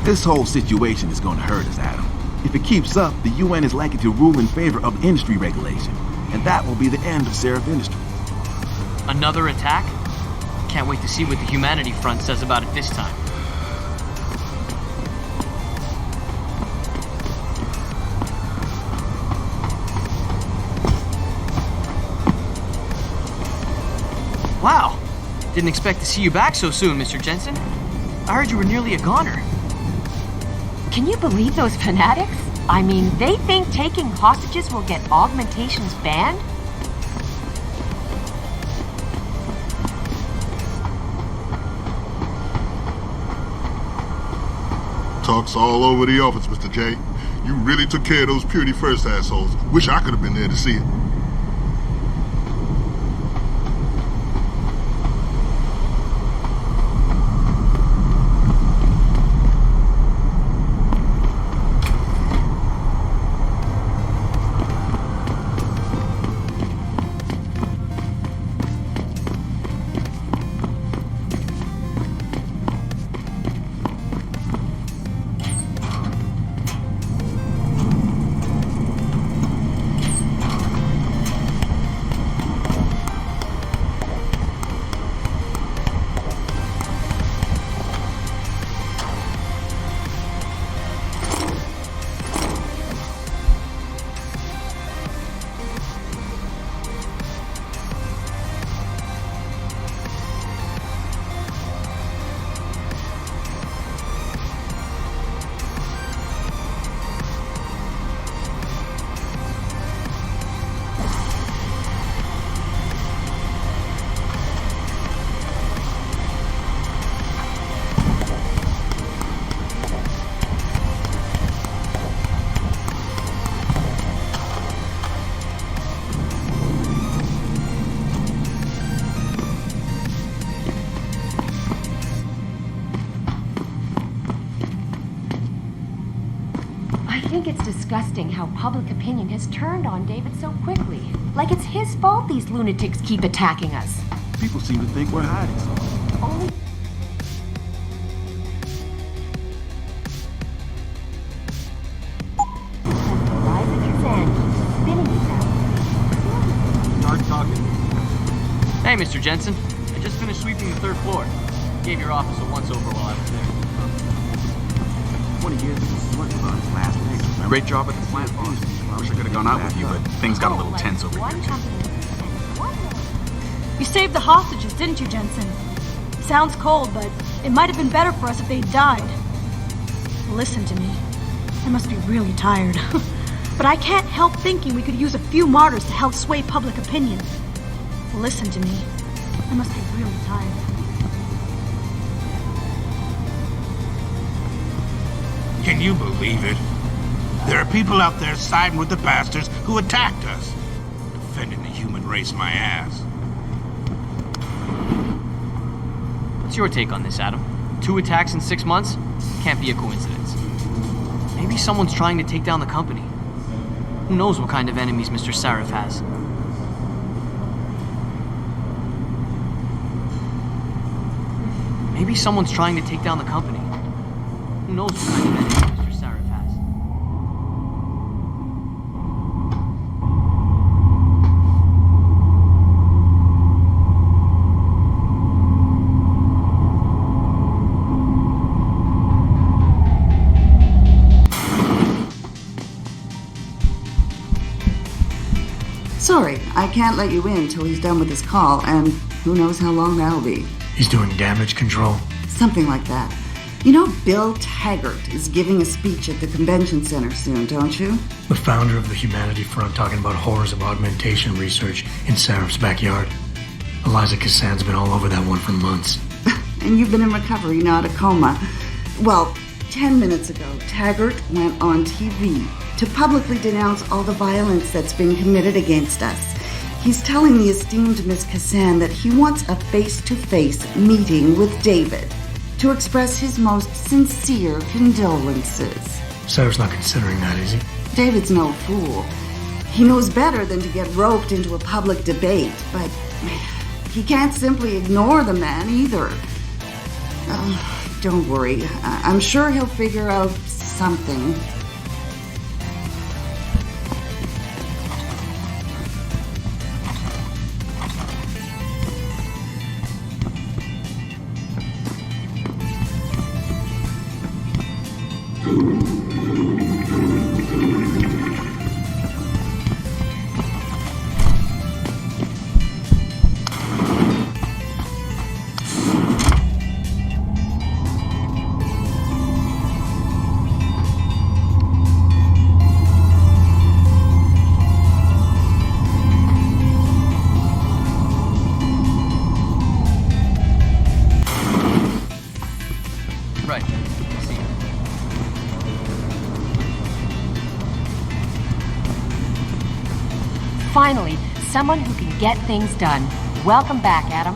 This whole situation is going to hurt us, Adam. If it keeps up, the UN is likely to rule in favor of industry regulation, and that will be the end of Seraph Industries. Another attack? Can't wait to see what the Humanity Front says about it this time. Wow! Didn't expect to see you back so soon, Mr. Jensen. I heard you were nearly a goner. Can you believe those fanatics? I mean, they think taking hostages will get augmentations banned? Talk's all over the office, Mr. J. You really took care of those Purity First assholes. Wish I could have been there to see it. I think it's disgusting how public opinion has turned on David so quickly. Like it's his fault these lunatics keep attacking us. People seem to think we're hiding something. Only... Start talking. Hey, Mr. Jensen. I just finished sweeping the 3rd floor. Gave your office a once-over while I was there. 20 years ago, what was his last name? Great job at the plant, boss. Wish I could have gone out with you, but things got a little tense over here. You saved the hostages, didn't you, Jensen? Sounds cold, but it might have been better for us if they'd died. Listen to me. I must be really tired. But I can't help thinking we could use a few martyrs to help sway public opinion. Listen to me. I must be really tired. Can you believe it? There are people out there siding with the bastards who attacked us. Defending the human race, my ass. What's your take on this, Adam? 2 attacks in 6 months? Can't be a coincidence. Maybe someone's trying to take down the company. Who knows what kind of enemies Mr. Seraph has? Maybe someone's trying to take down the company. Who knows what kind of enemies Mr. Seraph has? Sorry, I can't let you in till he's done with his call, and who knows how long that'll be. He's doing damage control? Something like that. You know, Bill Taggart is giving a speech at the convention center soon, don't you? The founder of the Humanity Front talking about horrors of augmentation research in Seraph's backyard. Eliza Cassan's been all over that one for months. And you've been in recovery, not a coma. Well, 10 minutes ago, Taggart went on TV to publicly denounce all the violence that's been committed against us. He's telling the esteemed Miss Cassan that he wants a face-to-face meeting with David to express his most sincere condolences. Seraph's not considering that, is he? David's no fool. He knows better than to get roped into a public debate, but he can't simply ignore the man either. Don't worry. I'm sure he'll figure out something. Right. See you. Finally, someone who can get things done. Welcome back, Adam.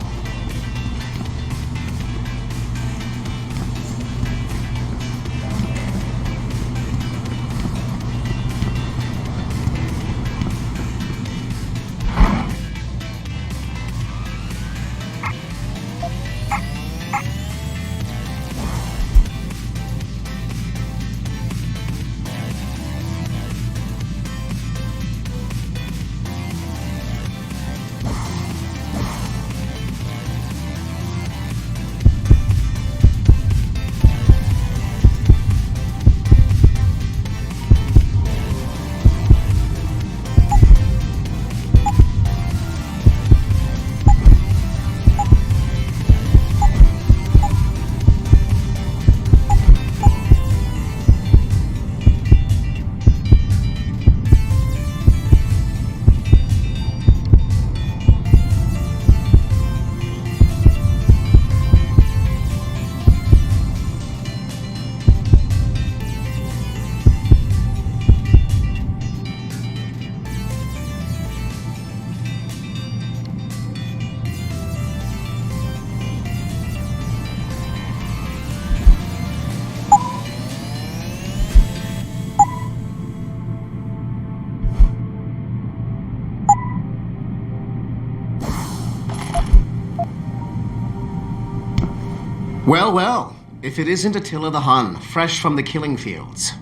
Well, well, if it isn't Attila the Hun, fresh from the killing fields.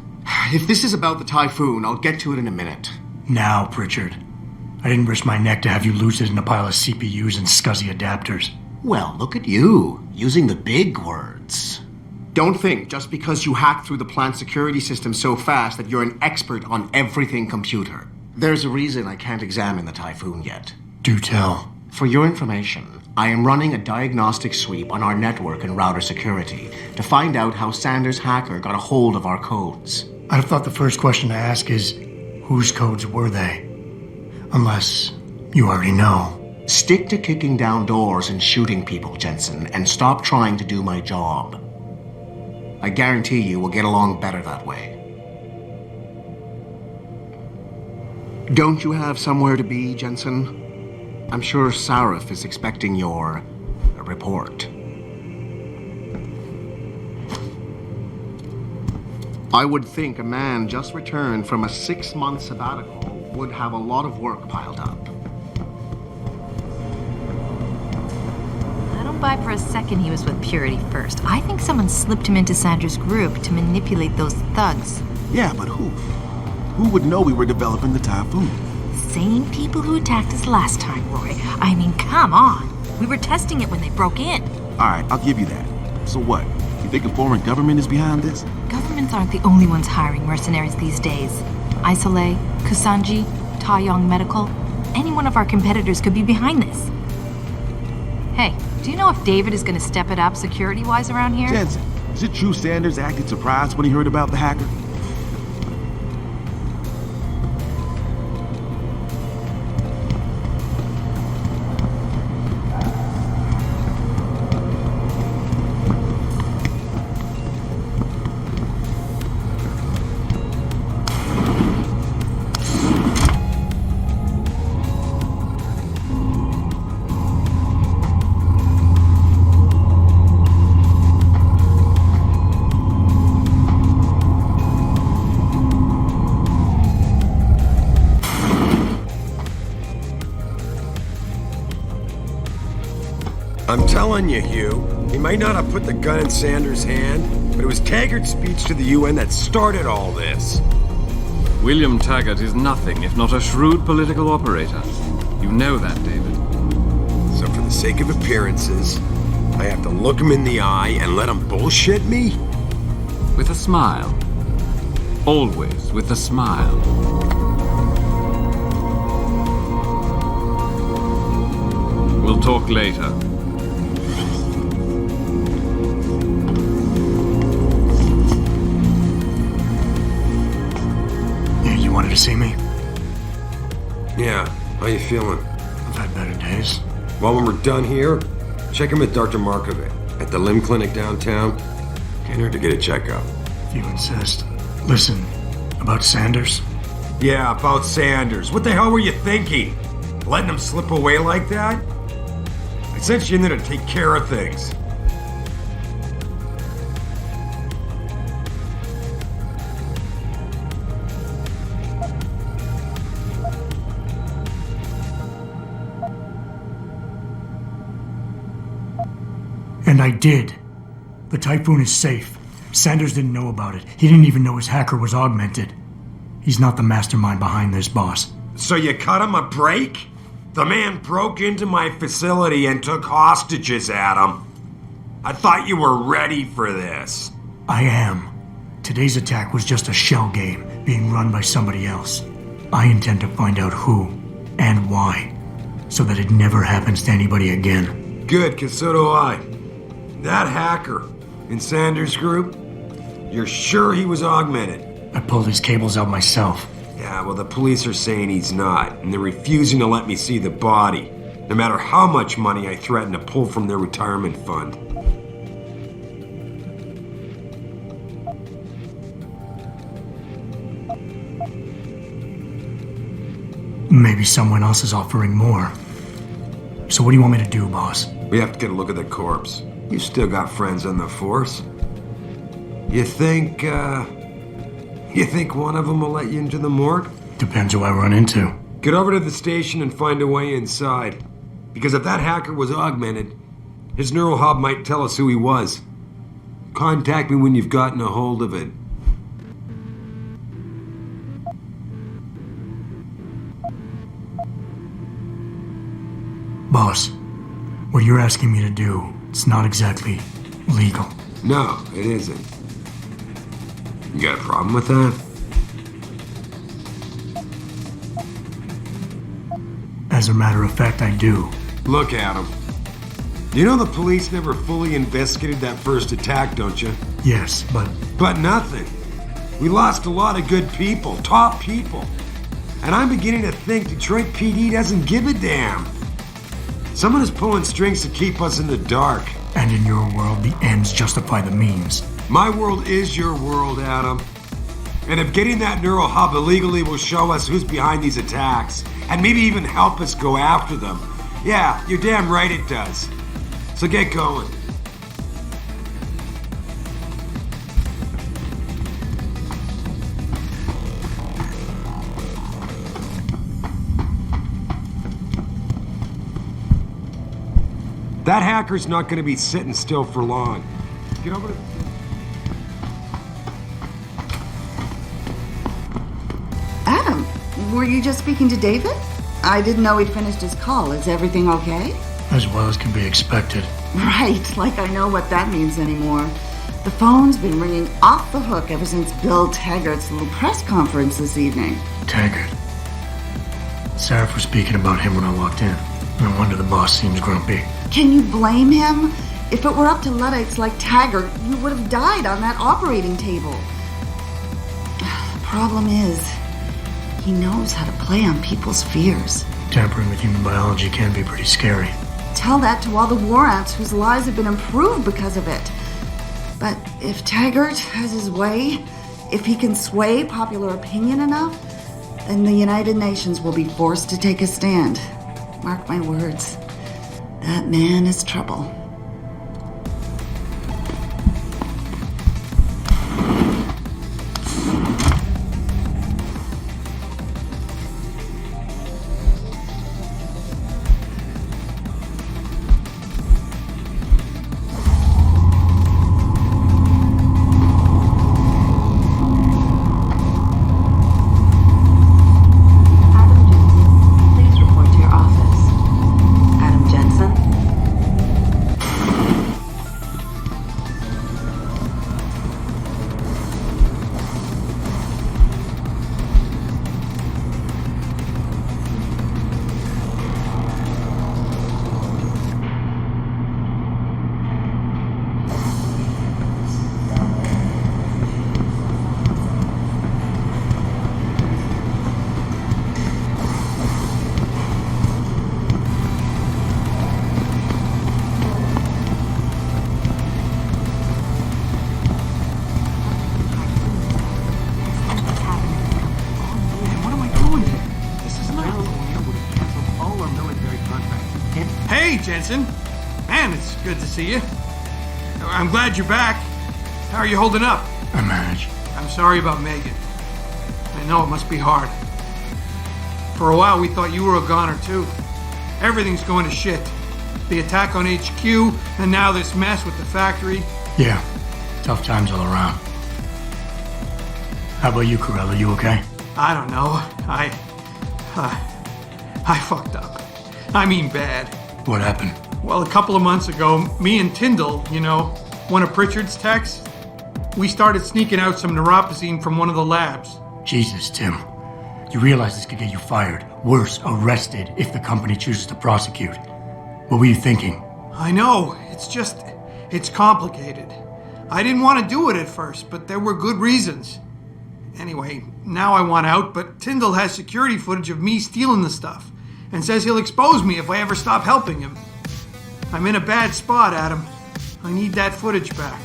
If this is about the typhoon, I'll get to it in a minute. Now, Pritchard. I didn't risk my neck to have you lose it in a pile of CPUs and scuzzy adapters. Well, look at you, using the big words. Don't think just because you hacked through the plant security system so fast that you're an expert on everything computer. There's a reason I can't examine the typhoon yet. Do tell. For your information, I am running a diagnostic sweep on our network and router security to find out how Sanders' hacker got a hold of our codes. I'd have thought the first question to ask is, whose codes were they? Unless you already know. Stick to kicking down doors and shooting people, Jensen, and stop trying to do my job. I guarantee you we'll get along better that way. Don't you have somewhere to be, Jensen? I'm sure Sarif is expecting your report. I would think a man just returned from a 6-month sabbatical would have a lot of work piled up. I don't buy for a second he was with Purity first. I think someone slipped him into Sanders' group to manipulate those thugs. Yeah, but who? Who would know we were developing the typhoon? Same people who attacked us last time, Roy. I mean, come on. We were testing it when they broke in. All right, I'll give you that. So what? You think a foreign government is behind this? Governments aren't the only ones hiring mercenaries these days. Isolé, Kusanji, Taeyong Medical. Any one of our competitors could be behind this. Hey, do you know if David is going to step it up security-wise around here? Jensen, is it true Sanders acted surprised when he heard about the hacker? I'm telling you, Hugh, He might not have put the gun in Sanders' hand, but it was Taggart's speech to the UN that started all this. William Taggart is nothing if not a shrewd political operator. You know that, David. So for the sake of appearances, I have to look him in the eye and let him bullshit me? With a smile. Always with a smile. We'll talk later. You wanted to see me? Yeah, how you feeling? I've had better days. Well, when we're done here, check him at Dr. Markovic at the limb clinic downtown. Can't hurt to get a checkup. If you insist. Listen, about Sanders? Yeah, about Sanders. What the hell were you thinking? Letting him slip away like that? I sent you in there to take care of things. And I did. The Typhoon is safe. Sanders didn't know about it. He didn't even know his hacker was augmented. He's not the mastermind behind this, boss. So you cut him a break? The man broke into my facility and took hostages, Adam. I thought you were ready for this. I am. Today's attack was just a shell game being run by somebody else. I intend to find out who and why, so that it never happens to anybody again. Good, because so do I. That hacker in Sanders' group, you're sure he was augmented? I pulled his cables out myself. Yeah, well, the police are saying he's not, and they're refusing to let me see the body, no matter how much money I threaten to pull from their retirement fund. Maybe someone else is offering more. So what do you want me to do, boss? We have to get a look at the corpse. You still got friends on the force. You think one of them will let you into the morgue? Depends who I run into. Get over to the station and find a way inside. Because if that hacker was augmented, his neural hub might tell us who he was. Contact me when you've gotten a hold of it. Boss, what you're asking me to do, it's not exactly legal. No, it isn't. You got a problem with that? As a matter of fact, I do. Look, Adam. You know the police never fully investigated that first attack, don't you? Yes, but... But nothing. We lost a lot of good people, top people. And I'm beginning to think Detroit PD doesn't give a damn. Someone is pulling strings to keep us in the dark. And in your world, the ends justify the means. My world is your world, Adam. And if getting that neural hub illegally will show us who's behind these attacks, and maybe even help us go after them, yeah, you're damn right it does. So get going. That hacker's not going to be sitting still for long. Get over to... Adam, were you just speaking to David? I didn't know he'd finished his call. Is everything okay? As well as can be expected. Right, like I know what that means anymore. The phone's been ringing off the hook ever since Bill Taggart's little press conference this evening. Taggart. Sarah was speaking about him when I walked in. No wonder the boss seems grumpy. Can you blame him? If it were up to Luddites like Taggart, you would have died on that operating table. The problem is, he knows how to play on people's fears. Tampering with human biology can be pretty scary. Tell that to all the war ants whose lives have been improved because of it. But if Taggart has his way, if he can sway popular opinion enough, then the United Nations will be forced to take a stand. Mark my words. That man is trouble. Jensen. Man, it's good to see you. I'm glad you're back. How are you holding up? I manage. I'm sorry about Megan. I know it must be hard. For a while, we thought you were a goner, too. Everything's going to shit. The attack on HQ, and now this mess with the factory. Yeah, tough times all around. How about you, Corella? You okay? I don't know. I fucked up. I mean bad. What happened? Well, a couple of months ago, me and Tyndall, one of Pritchard's techs, we started sneaking out some neuropozyne from one of the labs. Jesus, Tim. You realize this could get you fired. Worse, arrested if the company chooses to prosecute. What were you thinking? I know. It's complicated. I didn't want to do it at first, but there were good reasons. Anyway, now I want out, but Tyndall has security footage of me stealing the stuff and says he'll expose me if I ever stop helping him. I'm in a bad spot, Adam. I need that footage back.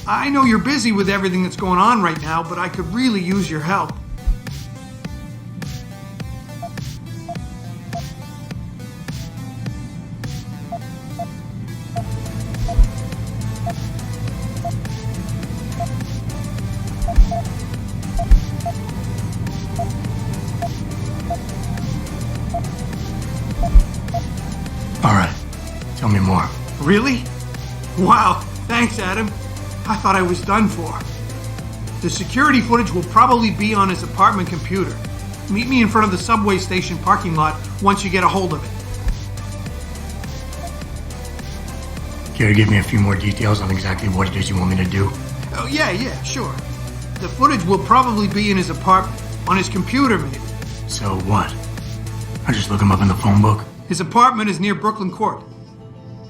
I know you're busy with everything that's going on right now, but I could really use your help. All right. Tell me more. Really? Wow, thanks, Adam. I thought I was done for. The security footage will probably be on his apartment computer. Meet me in front of the subway station parking lot once you get a hold of it. Care to give me a few more details on exactly what it is you want me to do? Oh, yeah, sure. The footage will probably be in his apartment, on his computer maybe. So what? I just look him up in the phone book? His apartment is near Brooklyn Court.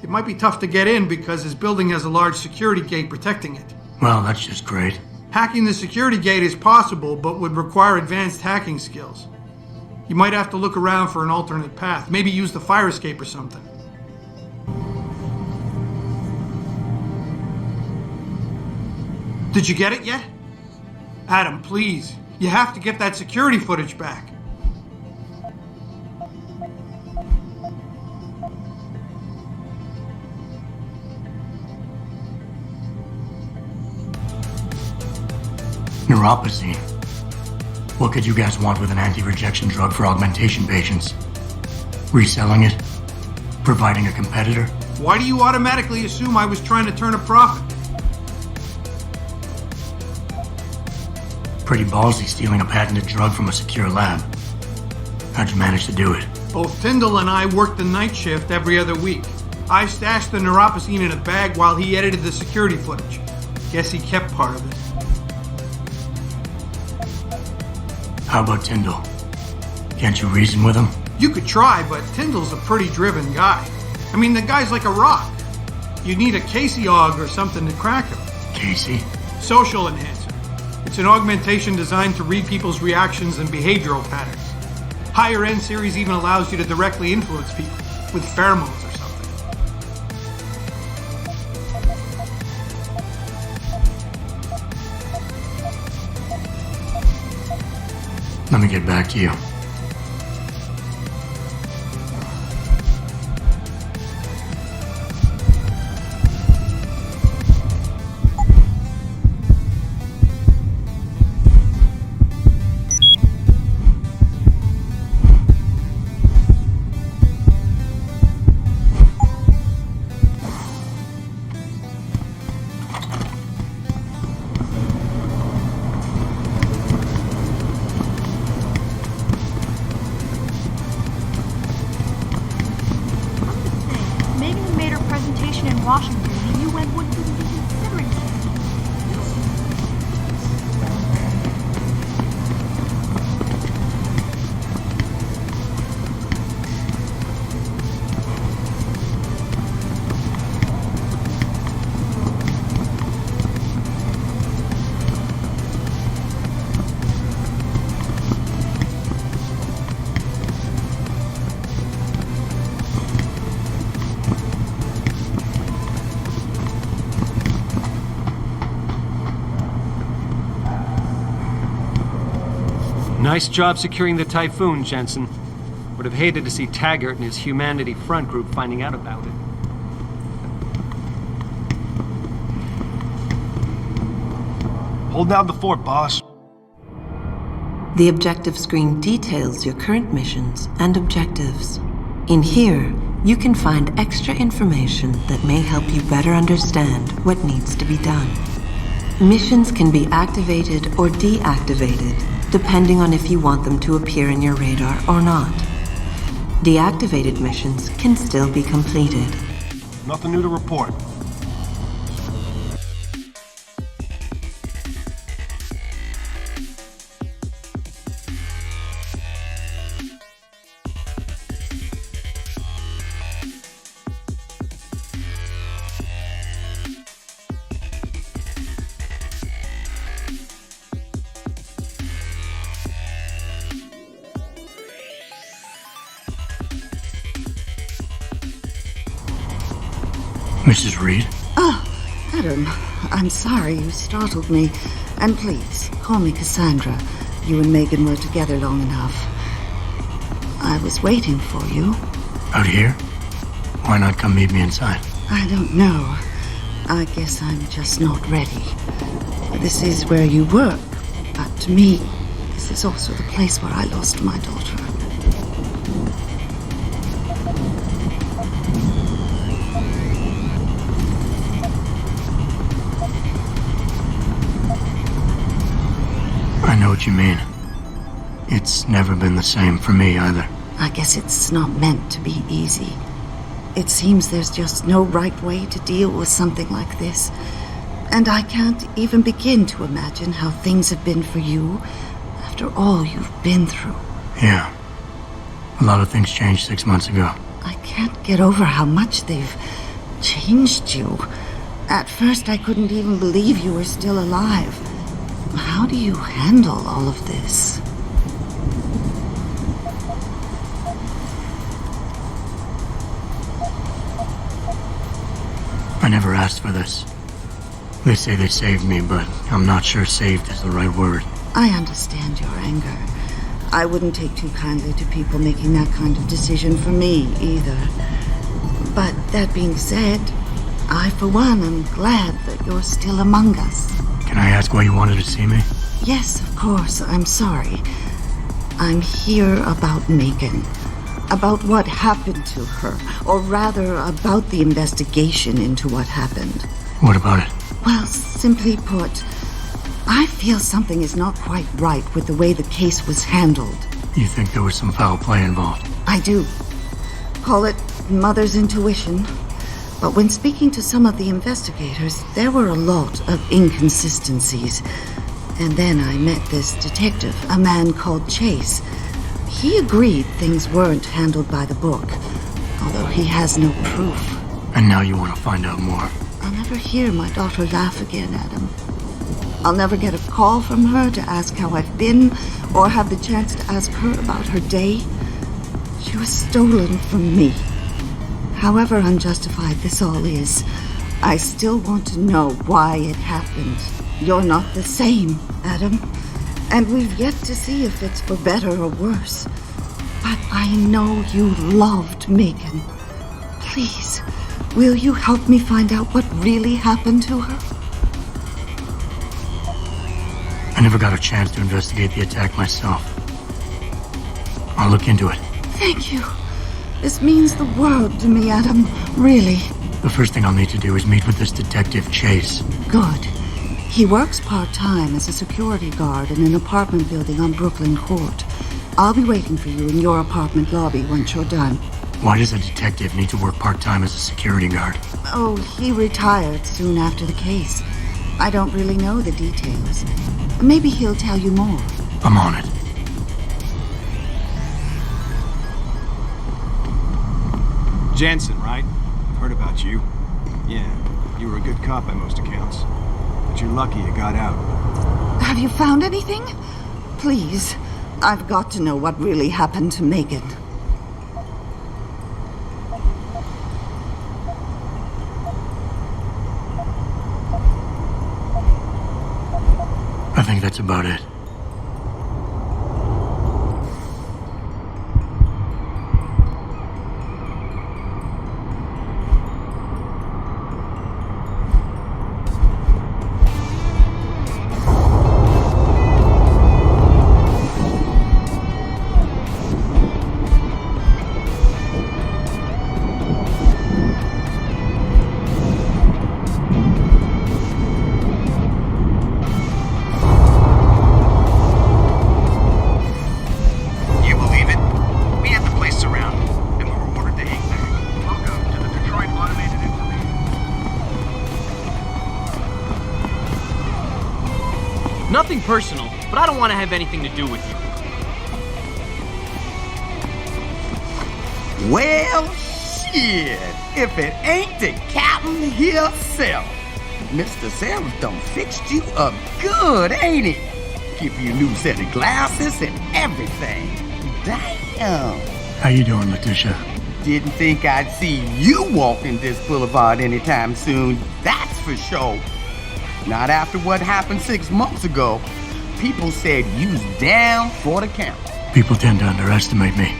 It might be tough to get in because his building has a large security gate protecting it. Well, that's just great. Hacking the security gate is possible, but would require advanced hacking skills. You might have to look around for an alternate path. Maybe use the fire escape or something. Did you get it yet? Adam, please. You have to get that security footage back. Neuropozyne. What could you guys want with an anti-rejection drug for augmentation patients? Reselling it? Providing a competitor? Why do you automatically assume I was trying to turn a profit? Pretty ballsy stealing a patented drug from a secure lab. How'd you manage to do it? Both Tyndall and I worked the night shift every other week. I stashed the neuropozyne in a bag while he edited the security footage. Guess he kept part of it. How about Tyndall? Can't you reason with him? You could try, but Tyndall's a pretty driven guy. I mean, the guy's like a rock. You need a Casey aug or something to crack him. Casey? Social enhancer. It's an augmentation designed to read people's reactions and behavioral patterns. Higher end series even allows you to directly influence people with pheromones or something. Let me get back to you. Washington, the UN wouldn't even be considering it. Nice job securing the Typhoon, Jensen. Would have hated to see Taggart and his Humanity Front group finding out about it. Hold down the fort, boss. The objective screen details your current missions and objectives. In here, you can find extra information that may help you better understand what needs to be done. Missions can be activated or deactivated, depending on if you want them to appear in your radar or not. Deactivated missions can still be completed. Nothing new to report. Mrs. Reed? Oh, Adam, I'm sorry you startled me. And please, call me Cassandra. You and Megan were together long enough. I was waiting for you. Out here? Why not come meet me inside? I don't know. I guess I'm just not ready. This is where you work, but to me, this is also the place where I lost my daughter. I know what you mean. It's never been the same for me either. I guess it's not meant to be easy. It seems there's just no right way to deal with something like this. And I can't even begin to imagine how things have been for you after all you've been through. Yeah. A lot of things changed 6 months ago. I can't get over how much they've changed you. At first, I couldn't even believe you were still alive. How do you handle all of this? I never asked for this. They say they saved me, but I'm not sure saved is the right word. I understand your anger. I wouldn't take too kindly to people making that kind of decision for me, either. But that being said, I, for one, am glad that you're still among us. Can I ask why you wanted to see me? Yes, of course. I'm sorry. I'm here about Megan. About what happened to her. Or rather, about the investigation into what happened. What about it? Well, simply put, I feel something is not quite right with the way the case was handled. You think there was some foul play involved? I do. Call it mother's intuition. But when speaking to some of the investigators, there were a lot of inconsistencies. And then I met this detective, a man called Chase. He agreed things weren't handled by the book, although he has no proof. And now you want to find out more? I'll never hear my daughter laugh again, Adam. I'll never get a call from her to ask how I've been, or have the chance to ask her about her day. She was stolen from me. However unjustified this all is, I still want to know why it happened. You're not the same, Adam. And we've yet to see if it's for better or worse. But I know you loved Megan. Please, will you help me find out what really happened to her? I never got a chance to investigate the attack myself. I'll look into it. Thank you. This means the world to me, Adam. Really. The first thing I'll need to do is meet with this detective, Chase. Good. He works part-time as a security guard in an apartment building on Brooklyn Court. I'll be waiting for you in your apartment lobby once you're done. Why does a detective need to work part-time as a security guard? Oh, he retired soon after the case. I don't really know the details. Maybe he'll tell you more. I'm on it. Jensen, right? I've heard about you. Yeah, you were a good cop by most accounts. But you're lucky you got out. Have you found anything? Please, I've got to know what really happened to Megan. I think that's about it. Nothing personal, but I don't want to have anything to do with you. Well, shit. If it ain't the captain himself. Mr. Seraph done fixed you up good, ain't he? Give you a new set of glasses and everything. Damn. How you doing, Letitia? Didn't think I'd see you walking this boulevard anytime soon, that's for sure. Not after what happened 6 months ago. People said you's down for the count. People tend to underestimate me.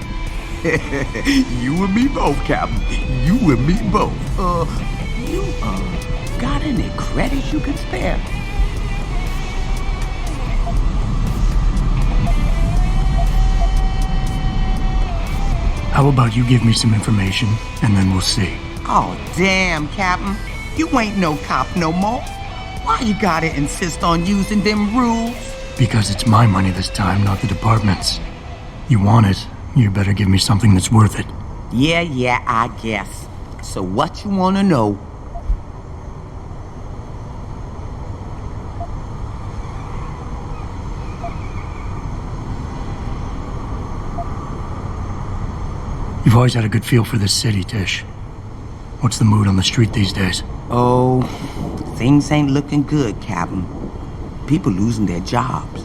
You and me both, Captain. You and me both. You, got any credits you can spare? How about you give me some information, and then we'll see. Oh, damn, Captain. You ain't no cop no more. Why you gotta insist on using them rules? Because it's my money this time, not the department's. You want it, you better give me something that's worth it. Yeah, I guess. So what you wanna know? You've always had a good feel for this city, Tish. What's the mood on the street these days? Oh, things ain't looking good, Captain. People losing their jobs,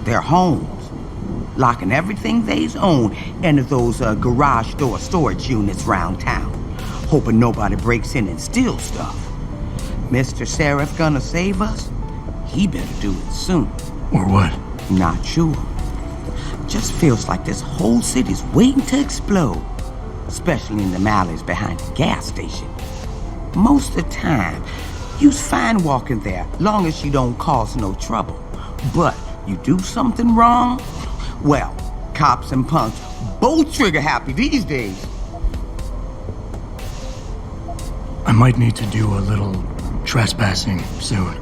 their homes, locking everything they's own into those garage door storage units round town, hoping nobody breaks in and steals stuff. Mr. Seraph gonna save us? He better do it soon. Or what? Not sure. Just feels like this whole city's waiting to explode, especially in the alleys behind the gas station. Most of the time, you's fine walking there, long as you don't cause no trouble. But you do something wrong, well, cops and punks both trigger happy these days. I might need to do a little trespassing soon.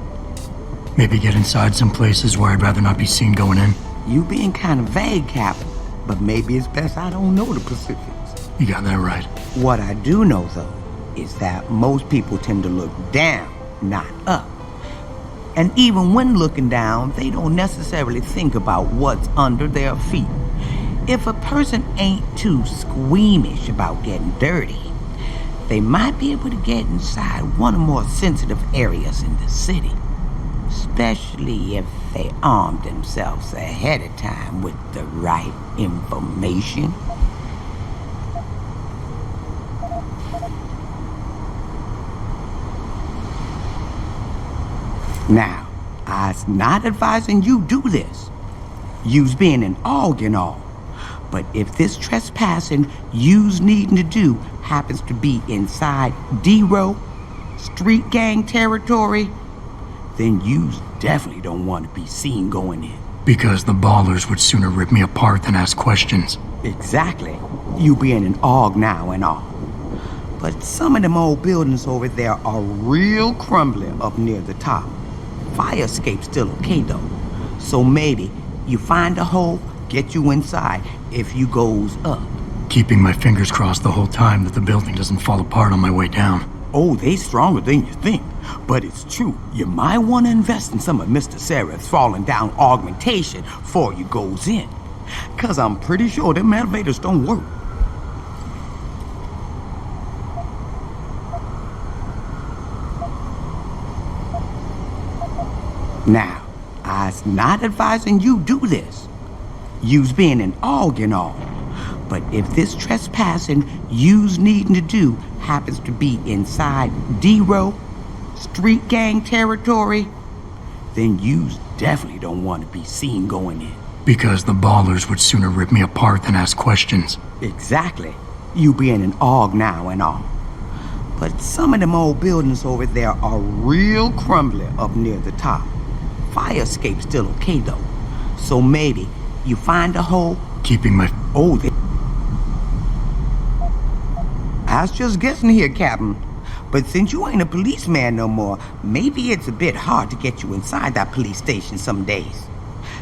Maybe get inside some places where I'd rather not be seen going in. You being kind of vague, Captain, but maybe it's best I don't know the specifics. You got that right. What I do know, though, is that most people tend to look down, not up. And even when looking down, they don't necessarily think about what's under their feet. If a person ain't too squeamish about getting dirty, they might be able to get inside one or more sensitive areas in the city. Especially if they arm themselves ahead of time with the right information. Now, I's not advising you do this. You's being an AUG and all. But if this trespassing you's needing to do happens to be inside D-Row, street gang territory, then you definitely don't want to be seen going in. Because the ballers would sooner rip me apart than ask questions. Exactly. You being an AUG now and all. But some of them old buildings over there are real crumbly up near the top. Fire escape's still okay though. So maybe you find a hole, get you inside if you goes up. Keeping my fingers crossed the whole time that the building doesn't fall apart on my way down. Oh, they stronger than you think. But it's true, you might want to invest in some of Mr. Seraph's falling down augmentation before you goes in. Cause I'm pretty sure them elevators don't work. Now, I's not advising you do this. You's being an AUG and all. But if this trespassing you's needing to do happens to be inside D-Row, street gang territory, then you definitely don't want to be seen going in. Because the ballers would sooner rip me apart than ask questions. Exactly. You being an AUG now and all. But some of them old buildings over there are real crumbly up near the top. Fire escape's still okay though. So maybe you find a hole. Keeping my... Oh, I was just guessing here, Captain. But since you ain't a policeman no more, maybe it's a bit hard to get you inside that police station some days.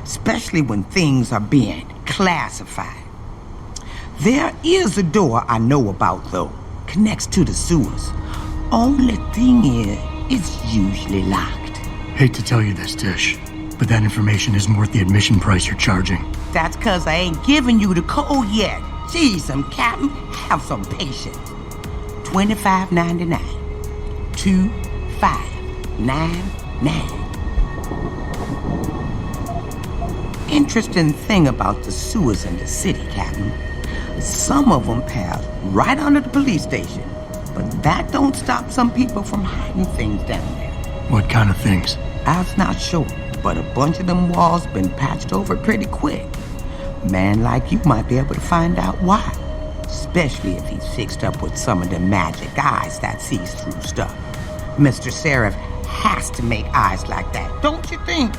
Especially when things are being classified. There is a door I know about, though. Connects to the sewers. Only thing is, it's usually locked. Hate to tell you this, Tish, But that information isn't worth the admission price you're charging. That's 'cause I ain't giving you the code yet. Jeez, Captain, have some patience. $25.99. $25.99. Interesting thing about the sewers in the city, Captain. Some of them pass right under the police station, but that don't stop some people from hiding things down there. What kind of things? I'm not sure, but a bunch of them walls been patched over pretty quick. A man like you might be able to find out why, especially if he's fixed up with some of the magic eyes that sees through stuff. Mr. Seraph has to make eyes like that, don't you think?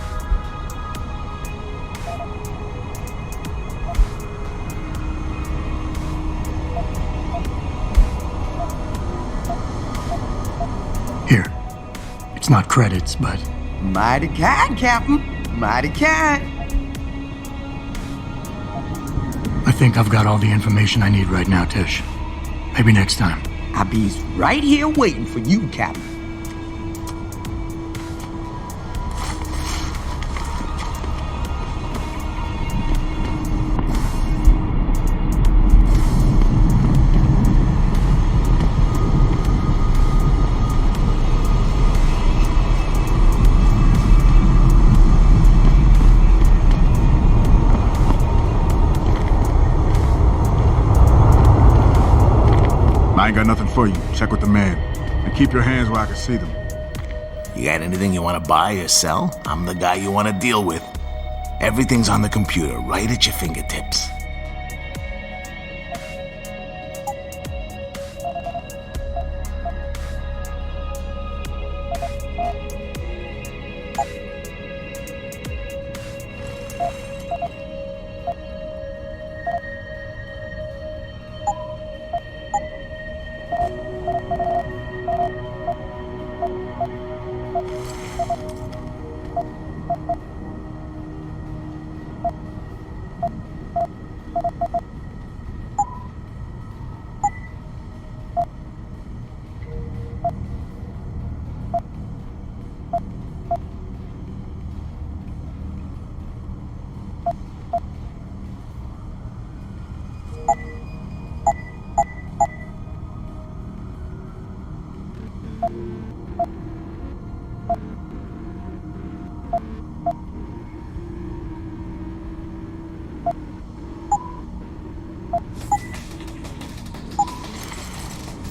Here. It's not credits, but... Mighty kind, Captain. Mighty kind. I think I've got all the information I need right now, Tish. Maybe next time. I'll be right here waiting for you, Captain. I ain't got nothing for you. Check with the man. And keep your hands where I can see them. You got anything you want to buy or sell? I'm the guy you want to deal with. Everything's on the computer, right at your fingertips.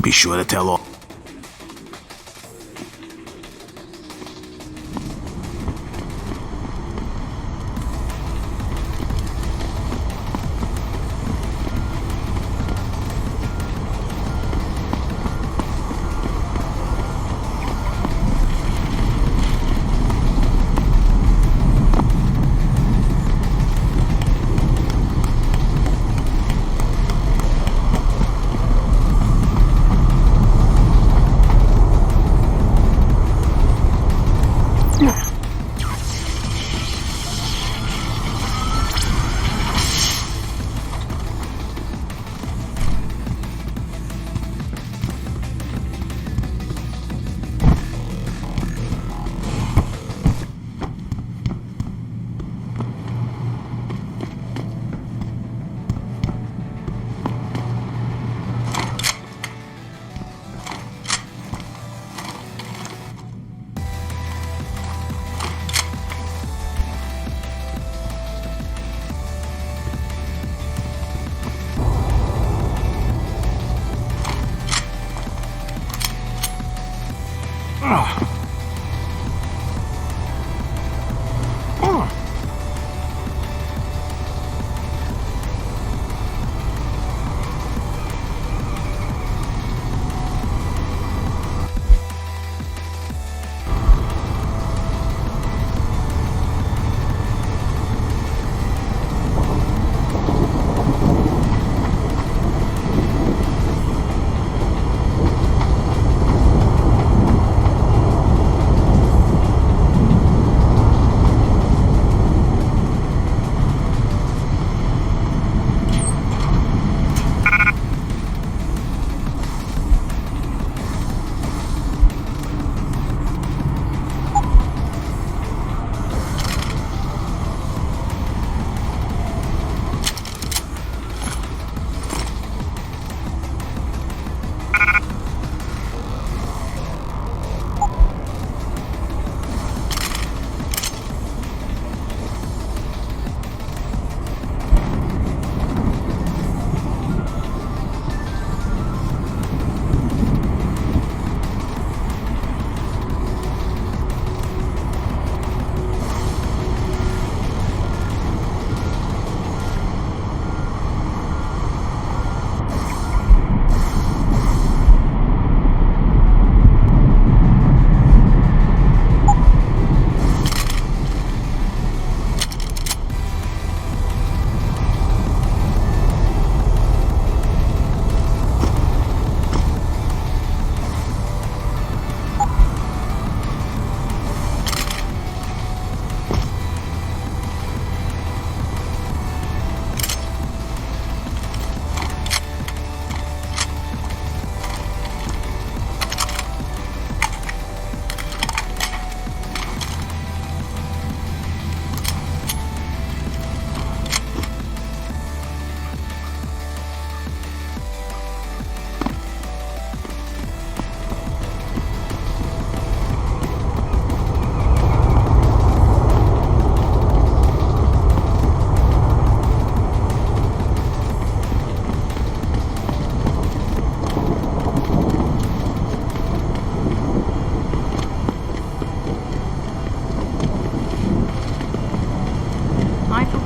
Be sure to tell all.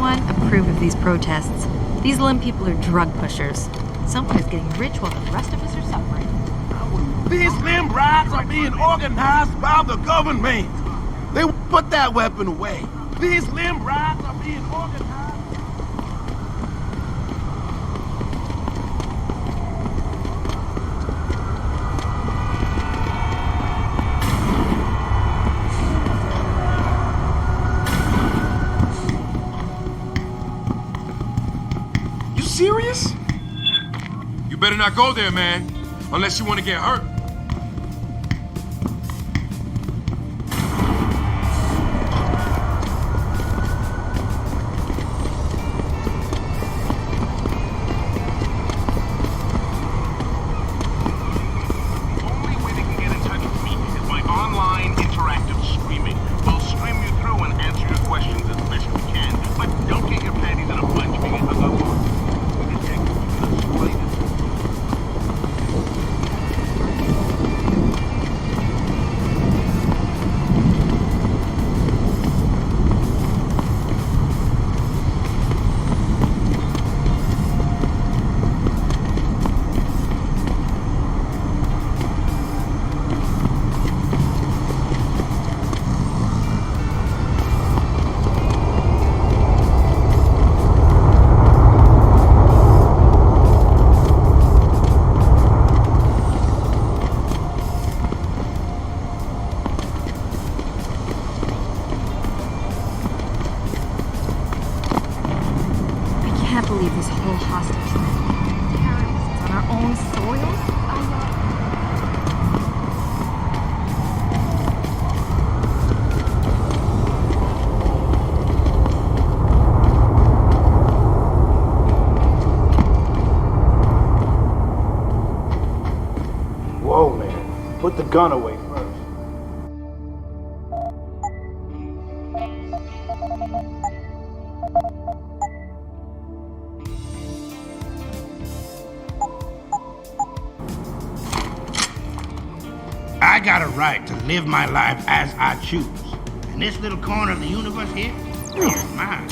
one, approve of these protests. These limb people are drug pushers. Someone is getting rich while the rest of us are suffering. These limb riots are being organized by the government. They put that weapon away. These limb riots are being organized. You serious? You better not go there, man. Unless you want to get hurt. I can't believe this whole hostage thing. Terrorists on our own soil? Whoa, man. Put the gun away first. I got a right to live my life as I choose. And this little corner of the universe here is mine.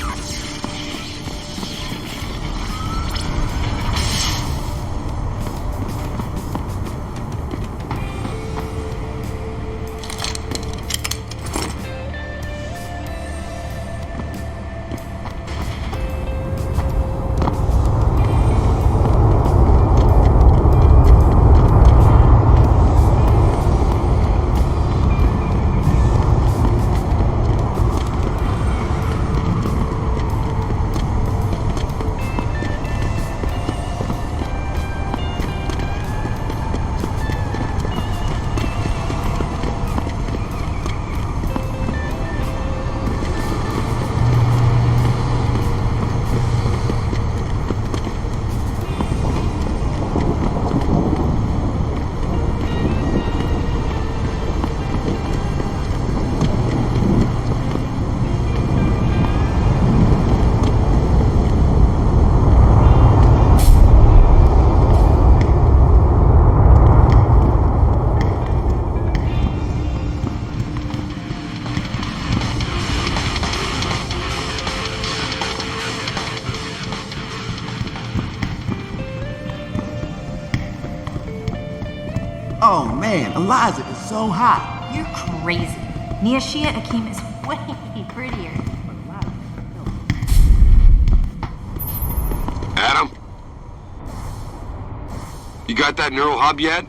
Oh man, Eliza is so hot. You're crazy. Niashia Akeem is way prettier. Adam? You got that neural hub yet?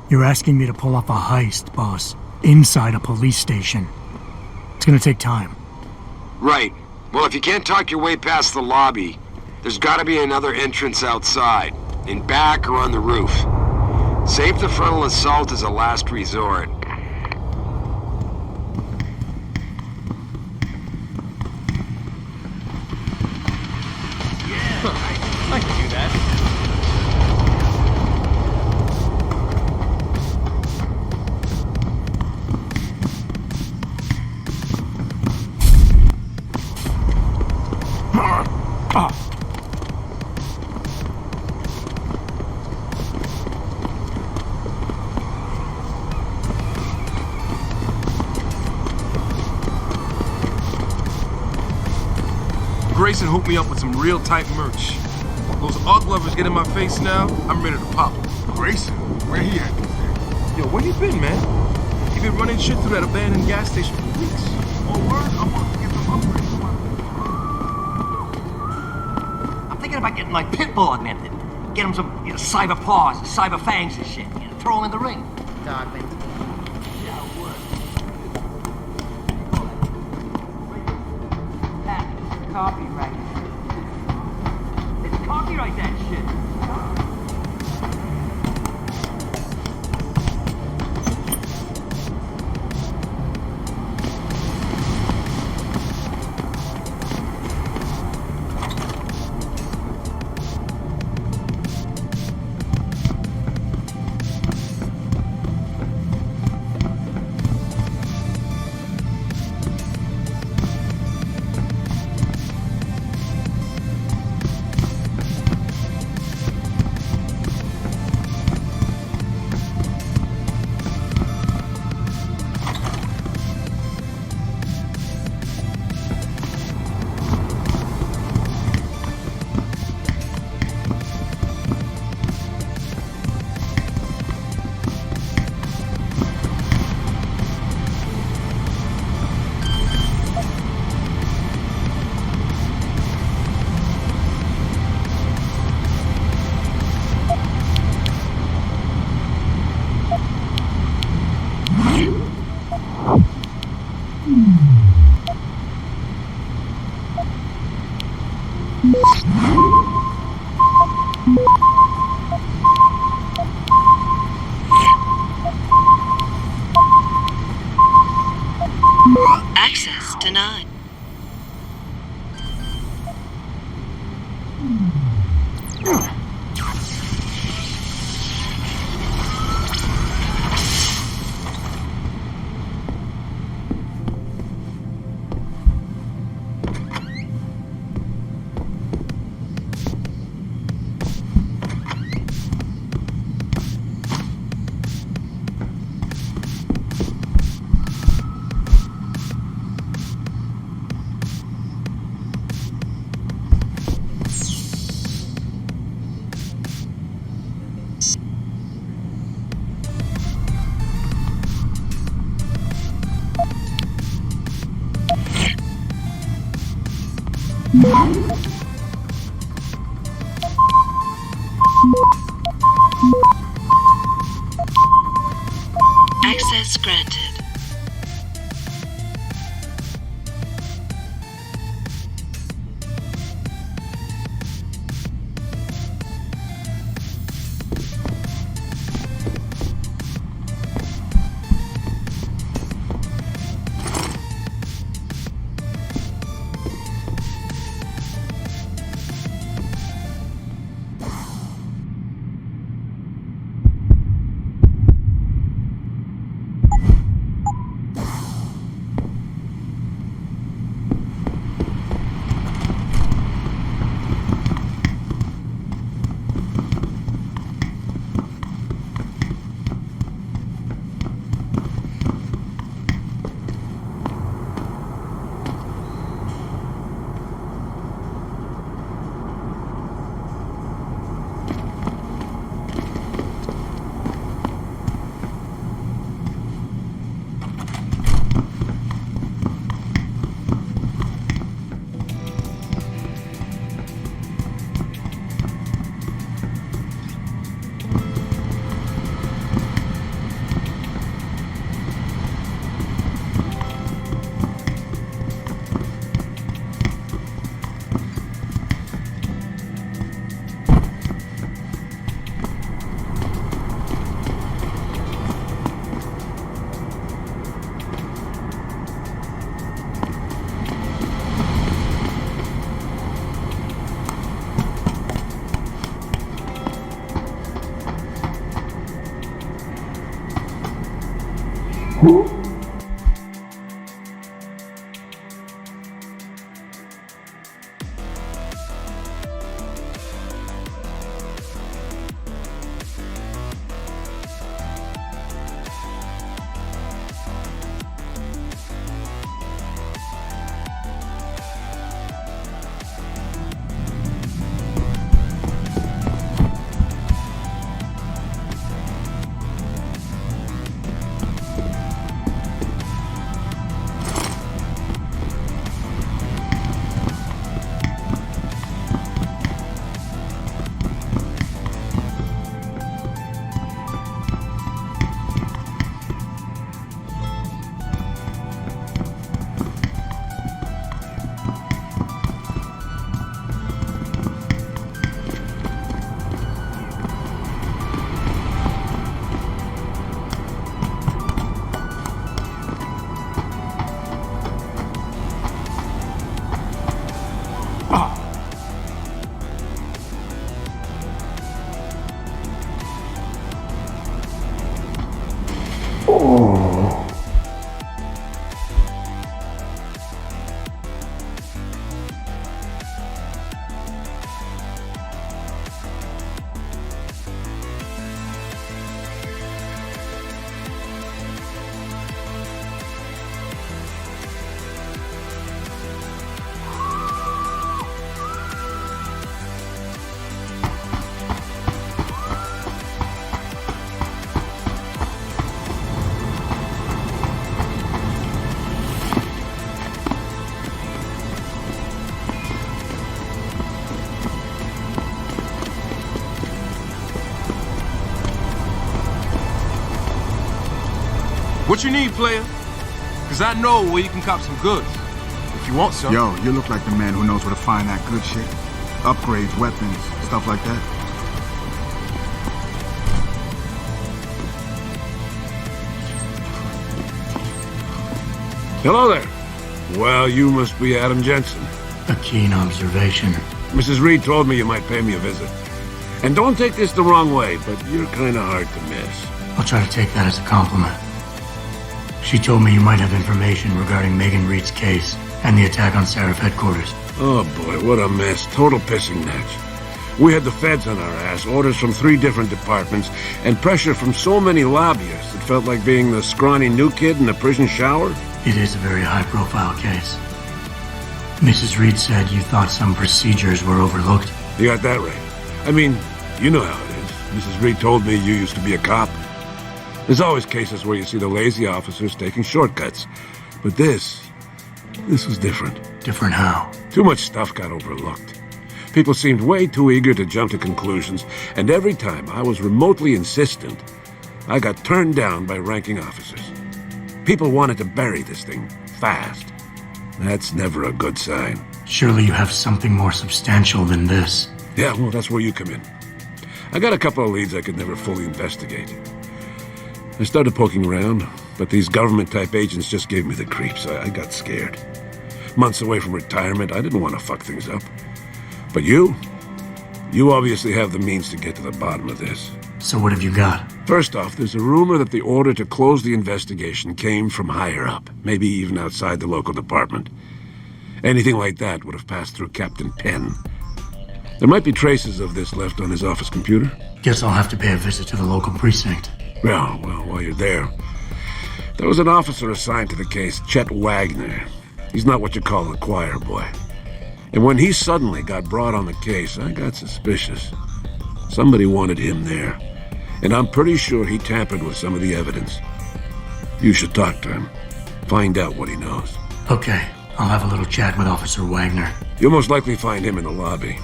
You're asking me to pull off a heist, boss, inside a police station. It's gonna take time. Right. Well, if you can't talk your way past the lobby, there's gotta be another entrance outside, in back or on the roof. Save the frontal assault as a last resort. I can do that. Grayson hooked me up with some real tight merch. Those Ugg lovers get in my face now, I'm ready to pop. Grayson? Where he at? Yo, where you been, man? You been running shit through that abandoned gas station for weeks. Oh, word? I want to get some upgrades. I'm thinking about getting my pit bull augmented. Get him some, cyber paws, cyber fangs and shit. Throw him in the ring. Dogman. Yeah, it would. Pat, copyright. It's copyright that shit. Access denied. Access granted. What you need, player? Because I know where you can cop some goods. If you want some. Yo, you look like the man who knows where to find that good shit. Upgrades, weapons, stuff like that. Hello there. Well, you must be Adam Jensen. A keen observation. Mrs. Reed told me you might pay me a visit. And don't take this the wrong way, but you're kind of hard to miss. I'll try to take that as a compliment. She told me you might have information regarding Megan Reed's case and the attack on Seraph headquarters. Oh boy, what a mess. Total pissing match. We had the feds on our ass, orders from 3 different departments, and pressure from so many lobbyists it felt like being the scrawny new kid in a prison shower. It is a very high-profile case. Mrs. Reed said you thought some procedures were overlooked. You got that right. I mean, you know how it is. Mrs. Reed told me you used to be a cop. There's always cases where you see the lazy officers taking shortcuts. But this was different. Different how? Too much stuff got overlooked. People seemed way too eager to jump to conclusions, and every time I was remotely insistent, I got turned down by ranking officers. People wanted to bury this thing fast. That's never a good sign. Surely you have something more substantial than this. Yeah, well, that's where you come in. I got a couple of leads I could never fully investigate. I started poking around, but these government-type agents just gave me the creeps. I got scared. Months away from retirement, I didn't want to fuck things up. But you obviously have the means to get to the bottom of this. So what have you got? First off, there's a rumor that the order to close the investigation came from higher up, maybe even outside the local department. Anything like that would have passed through Captain Penn. There might be traces of this left on his office computer. Guess I'll have to pay a visit to the local precinct. Well, while you're there, there was an officer assigned to the case, Chet Wagner. He's not what you call a choir boy. And when he suddenly got brought on the case, I got suspicious. Somebody wanted him there. And I'm pretty sure he tampered with some of the evidence. You should talk to him. Find out what he knows. Okay, I'll have a little chat with Officer Wagner. You'll most likely find him in the lobby.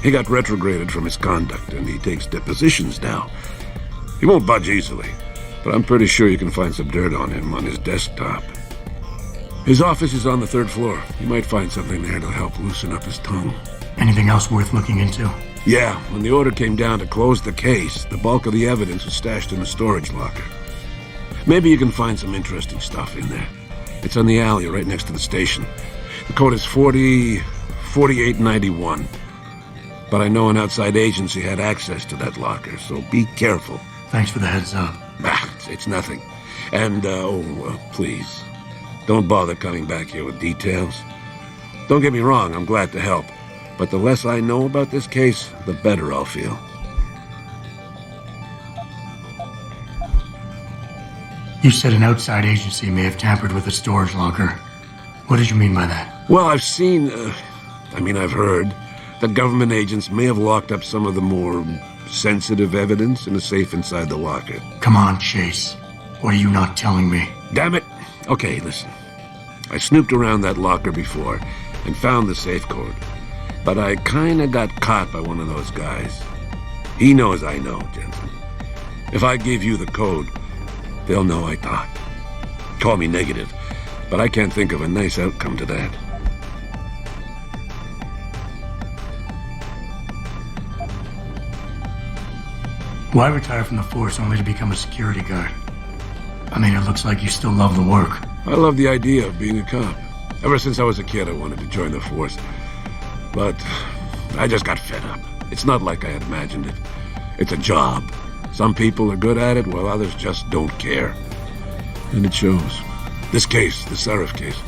He got retrograded from his conduct, and he takes depositions now. He won't budge easily, but I'm pretty sure you can find some dirt on him on his desktop. His office is on the 3rd floor. You might find something there to help loosen up his tongue. Anything else worth looking into? Yeah, when the order came down to close the case, the bulk of the evidence was stashed in the storage locker. Maybe you can find some interesting stuff in there. It's on the alley right next to the station. The code is 4891. But I know an outside agency had access to that locker, so be careful. Thanks for the heads up. It's nothing. And, please, don't bother coming back here with details. Don't get me wrong, I'm glad to help. But the less I know about this case, the better I'll feel. You said an outside agency may have tampered with the storage locker. What did you mean by that? Well, I've heard that government agents may have locked up some of the more sensitive evidence in a safe inside the locker. Come on, Chase. What are you not telling me? Damn it. Okay, listen. I snooped around that locker before and found the safe code. But I kinda got caught by one of those guys. He knows I know, Jensen. If I give you the code, they'll know I talked. Call me negative, but I can't think of a nice outcome to that. Why retire from the force only to become a security guard? I mean, it looks like you still love the work. I love the idea of being a cop. Ever since I was a kid, I wanted to join the force. But I just got fed up. It's not like I had imagined it. It's a job. Some people are good at it, while others just don't care. And it shows. This case, the Seraph case,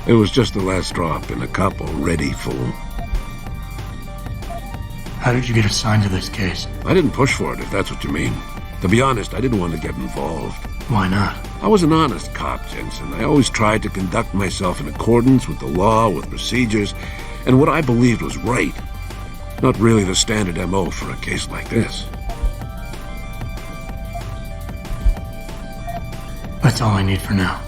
it was just the last drop in a cup already full. How did you get assigned to this case? I didn't push for it, if that's what you mean. To be honest, I didn't want to get involved. Why not? I was an honest cop, Jensen. I always tried to conduct myself in accordance with the law, with procedures, and what I believed was right. Not really the standard MO for a case like this. That's all I need for now.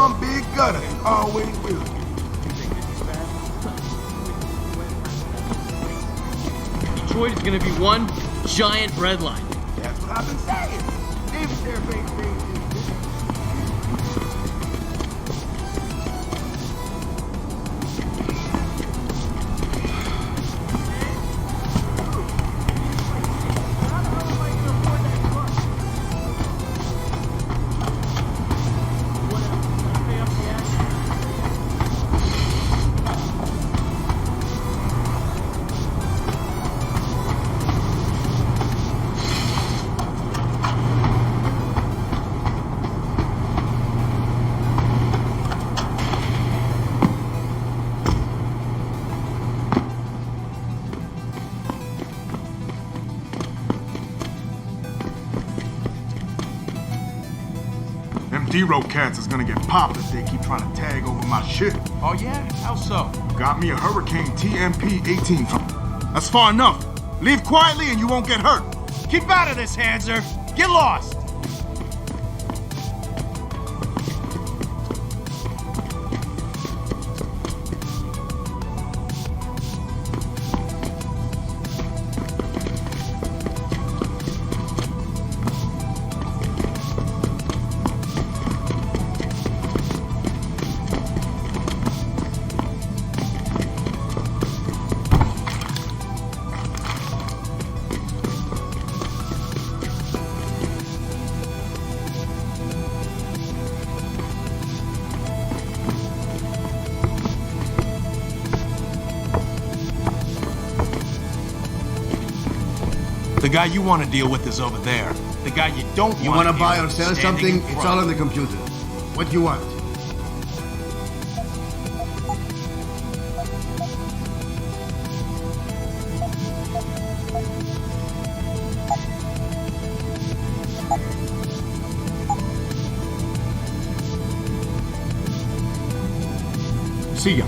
one big gutter and always will. Detroit is gonna be one giant red line. That's what I've been saying. David there, baby. D-Row cats is gonna get popped if they keep trying to tag over my shit. Oh yeah? How so? Got me a Hurricane TMP-18 from... That's far enough. Leave quietly and you won't get hurt. Keep out of this, Hanser. Get lost. The guy you want to deal with is over there. The guy you don't You want to buy or sell something? It's all on the computer. What do you want? See ya.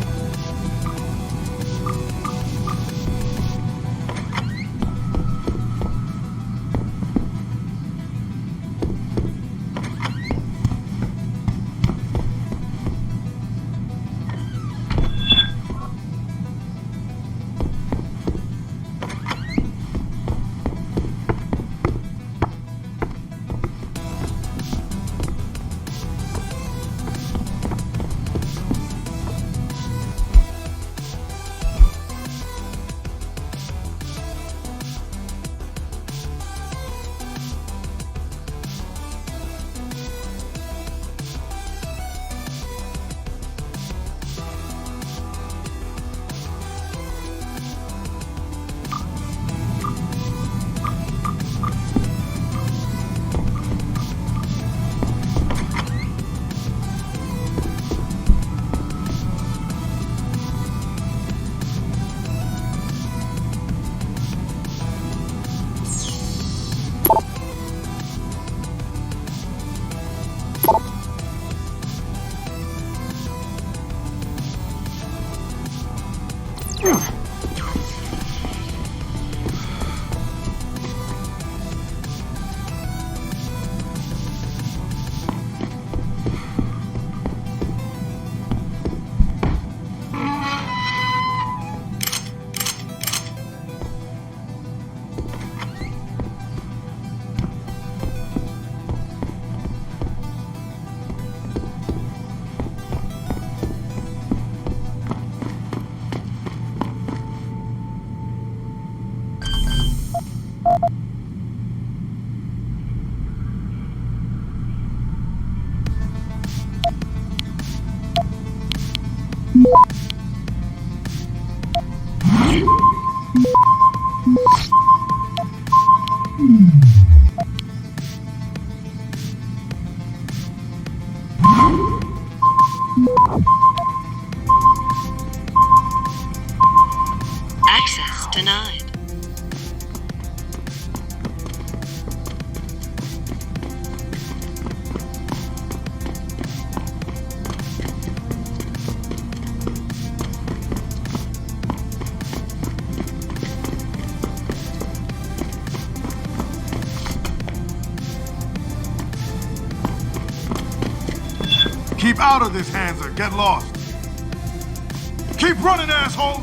Access denied. Keep out of this, hands or get lost. Keep running, asshole!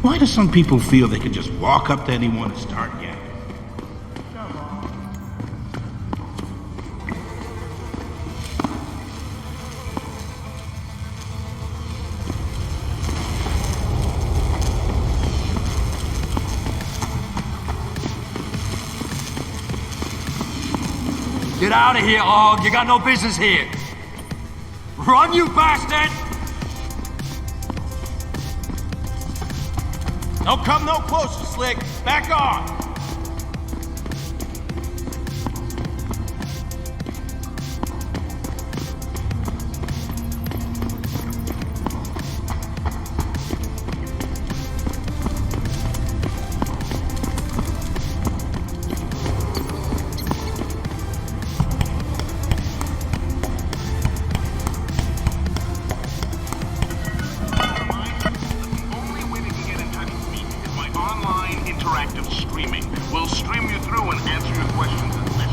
Why do some people feel they can just walk up to anyone and start yapping? Get out of here, Og. You got no business here. Run, you bastard! Don't come no closer, Slick. Back off! Interactive streaming. We'll stream you through and answer your questions in less